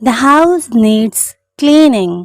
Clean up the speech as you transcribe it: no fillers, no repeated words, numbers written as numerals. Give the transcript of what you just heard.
The house needs cleaning۔